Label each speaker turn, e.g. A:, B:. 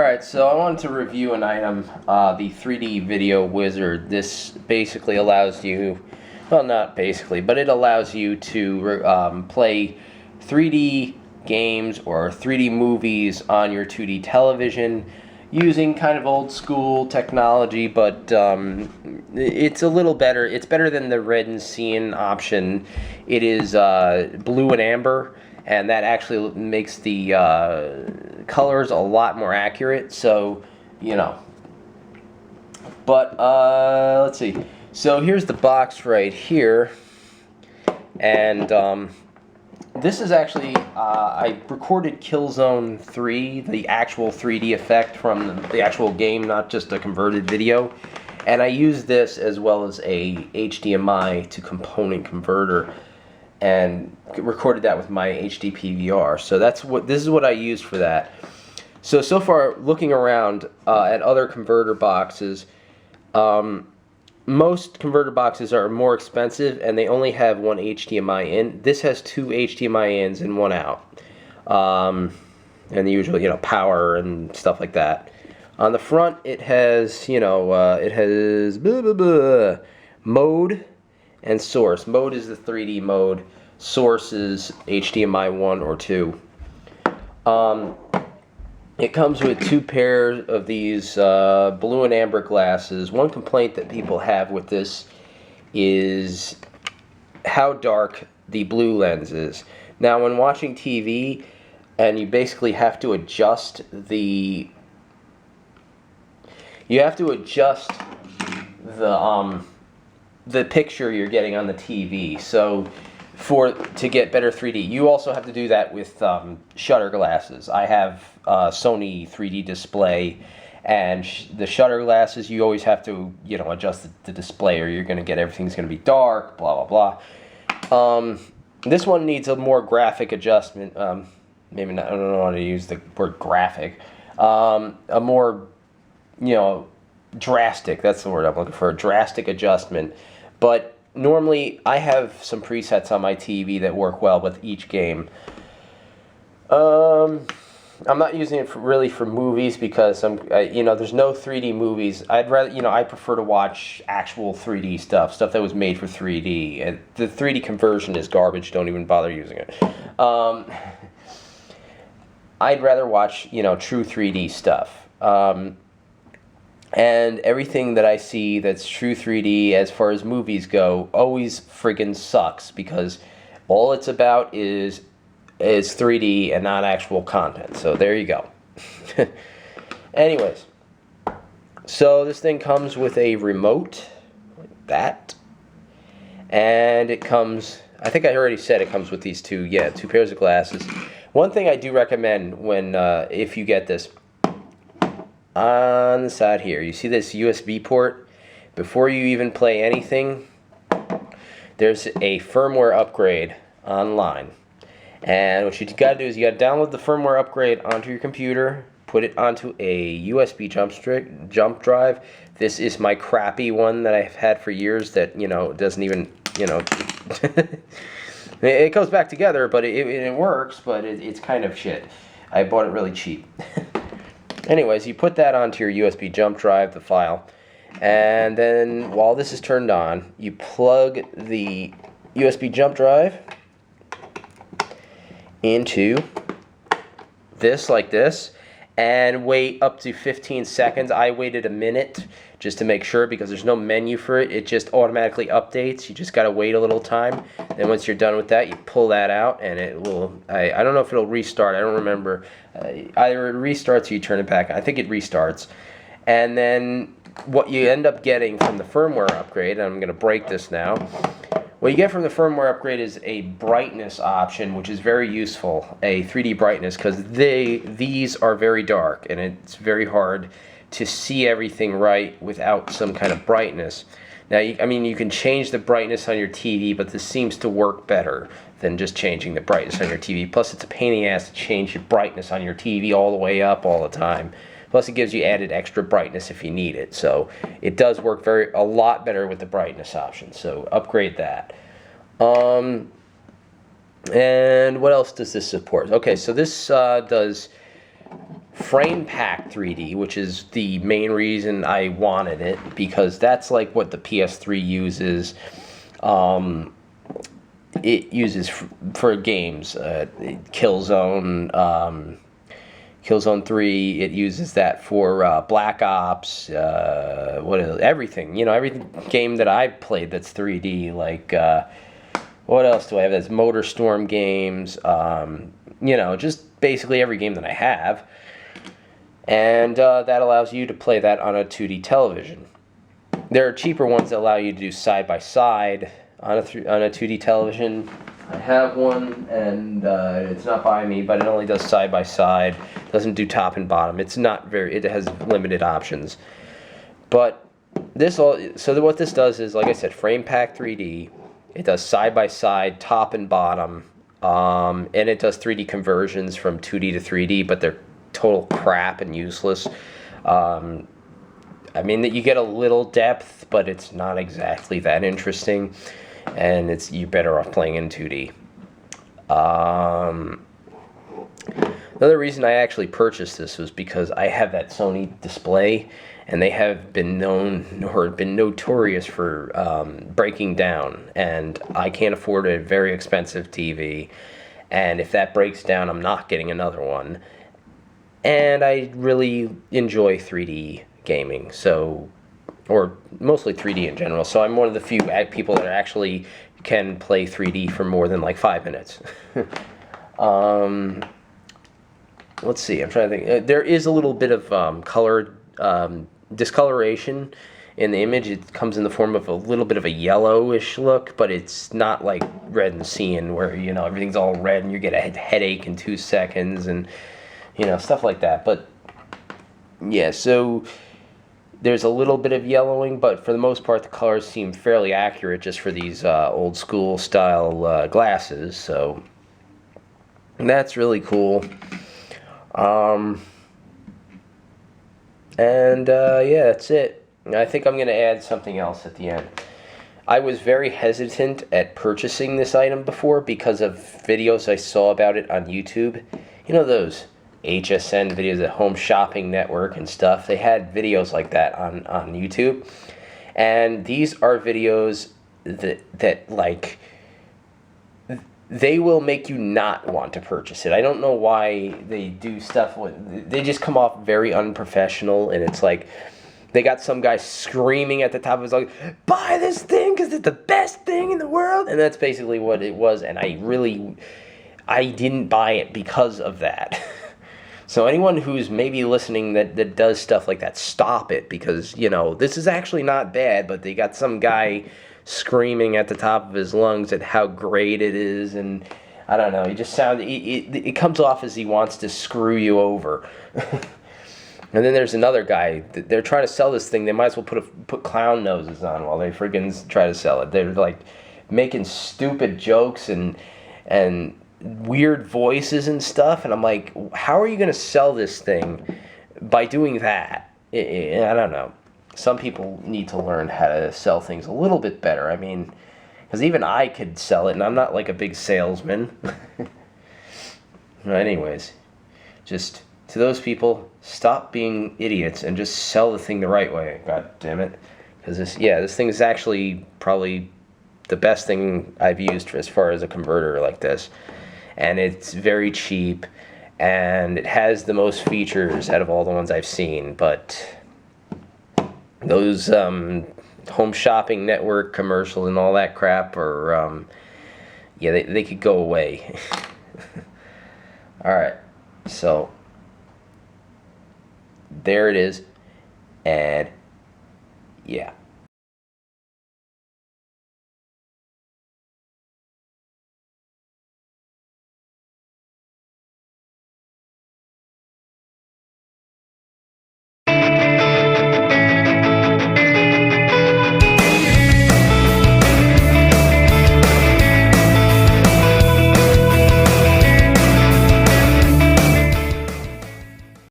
A: Alright, so I wanted to review an item, the 3D Video Wizard. This basically allows you, well, not basically, but it allows you to play 3D games or 3D movies on your 2D television using kind of old school technology, but it's a little better. It's better than the red and cyan option. It is blue and amber, and that actually makes the colors a lot more accurate. So, you know. But let's see. So here's the box right here, and this is actually I recorded Killzone 3, the actual 3D effect from the actual game, not just a converted video. And I used this as well as a HDMI to component converter, and recorded that with my HD PVR. So this is what I used for that. So far, looking around at other converter boxes, most converter boxes are more expensive and they only have one HDMI in. This has two HDMI ins and one out, and the usual, power and stuff like that. On the front, it has, it has blah, blah, blah, mode and source. Mode is the 3D mode. Source is HDMI 1 or 2. It comes with two pairs of these blue and amber glasses. One complaint that people have with this is how dark the blue lens is. Now, when watching TV, and you basically have to adjust the the picture you're getting on the TV. So to get better 3D, you also have to do that with shutter glasses. I have Sony 3D display, and the shutter glasses, you always have to adjust the display, or you're going to get everything's going to be dark, blah blah blah. This one needs a more graphic adjustment. Maybe not. I don't know how to use the word graphic. A more drastic. That's the word I'm looking for. A drastic adjustment, but normally, I have some presets on my TV that work well with each game. I'm not using it really for movies because there's no 3D movies. I'd rather, I prefer to watch actual 3D stuff that was made for 3D. And the 3D conversion is garbage. Don't even bother using it. I'd rather watch, true 3D stuff. And everything that I see that's true 3D as far as movies go always friggin' sucks, because all it's about is 3D and not actual content. So there you go. Anyways, so this thing comes with a remote like that, and it comes, I think I already said it comes with these two pairs of glasses. One thing I do recommend when if you get this, on the side here, you see this USB port? Before you even play anything, there's a firmware upgrade online. And what you got to do is you got to download the firmware upgrade onto your computer, put it onto a USB jump drive. This is my crappy one that I've had for years that, doesn't even, it goes back together, but it works, but it's kind of shit. I bought it really cheap. Anyways, you put that onto your USB jump drive, the file, and then while this is turned on, you plug the USB jump drive into this like this, and wait up to 15 seconds. I waited a minute just to make sure, because there's no menu for it. It just automatically updates. You just got to wait a little time. Then once you're done with that, you pull that out, and it will, I don't know if it'll restart. I don't remember. Either it restarts or you turn it back. I think it restarts. And then what you end up getting from the firmware upgrade, and I'm going to break this now. What you get from the firmware upgrade is a brightness option, which is very useful, a 3D brightness, because these are very dark, and it's very hard to see everything right without some kind of brightness. Now, you can change the brightness on your TV, but this seems to work better than just changing the brightness on your TV. Plus, it's a pain in the ass to change your brightness on your TV all the way up all the time. Plus, it gives you added extra brightness if you need it. So it does work a lot better with the brightness option. So upgrade that. And what else does this support? Okay, so this does frame pack 3D, which is the main reason I wanted it, because that's like what the PS3 uses. It uses for games, Killzone 3. It uses that for Black Ops. Everything, every game that I've played that's 3D. Like what else do I have? That's MotorStorm games. Just basically every game that I have. And that allows you to play that on a 2D television. There are cheaper ones that allow you to do side-by-side on a 2D television. I have one, and it's not by me, but it only does side-by-side. Doesn't do top and bottom. It has limited options. But what this does is, like I said, frame pack 3D. It does side-by-side, top and bottom. And it does 3D conversions from 2D to 3D, but they're total crap and useless. I mean that you get a little depth, but it's not exactly that interesting, and you're better off playing in 2D. Another reason I actually purchased this was because I have that Sony display, and they have been notorious for breaking down, and I can't afford a very expensive TV, and if that breaks down, I'm not getting another one. And I really enjoy 3D gaming, or mostly 3D in general. So I'm one of the few people that actually can play 3D for more than like 5 minutes. Let's see. I'm trying to think. There is a little bit of color discoloration in the image. It comes in the form of a little bit of a yellowish look, but it's not like Red and Cyan where everything's all red and you get a headache in 2 seconds and stuff like that. But yeah, so there's a little bit of yellowing, but for the most part, the colors seem fairly accurate just for these old school style glasses. So that's really cool. Yeah, that's it. I think I'm going to add something else at the end. I was very hesitant at purchasing this item before because of videos I saw about it on YouTube. Those HSN videos, the Home Shopping Network and stuff. They had videos like that on YouTube. And these are videos that like, they will make you not want to purchase it. I don't know why they do stuff they just come off very unprofessional, and it's like they got some guy screaming at the top of his lungs, "Buy this thing because it's the best thing in the world," and that's basically what it was. And I didn't buy it because of that. So anyone who's maybe listening that does stuff like that, stop it, because this is actually not bad, but they got some guy screaming at the top of his lungs at how great it is, and I don't know, it comes off as he wants to screw you over. And then there's another guy, they're trying to sell this thing, they might as well put clown noses on while they friggin' try to sell it. They're like making stupid jokes and weird voices and stuff, and I'm like, how are you going to sell this thing by doing that? I don't know. Some people need to learn how to sell things a little bit better. I mean, because even I could sell it, and I'm not like a big salesman. Anyways, just to those people, stop being idiots and just sell the thing the right way. God damn it. Because this thing is actually probably the best thing I've used as far as a converter like this. And it's very cheap, and it has the most features out of all the ones I've seen, but those Home Shopping Network commercials and all that crap are, they could go away. Alright, so there it is, and yeah.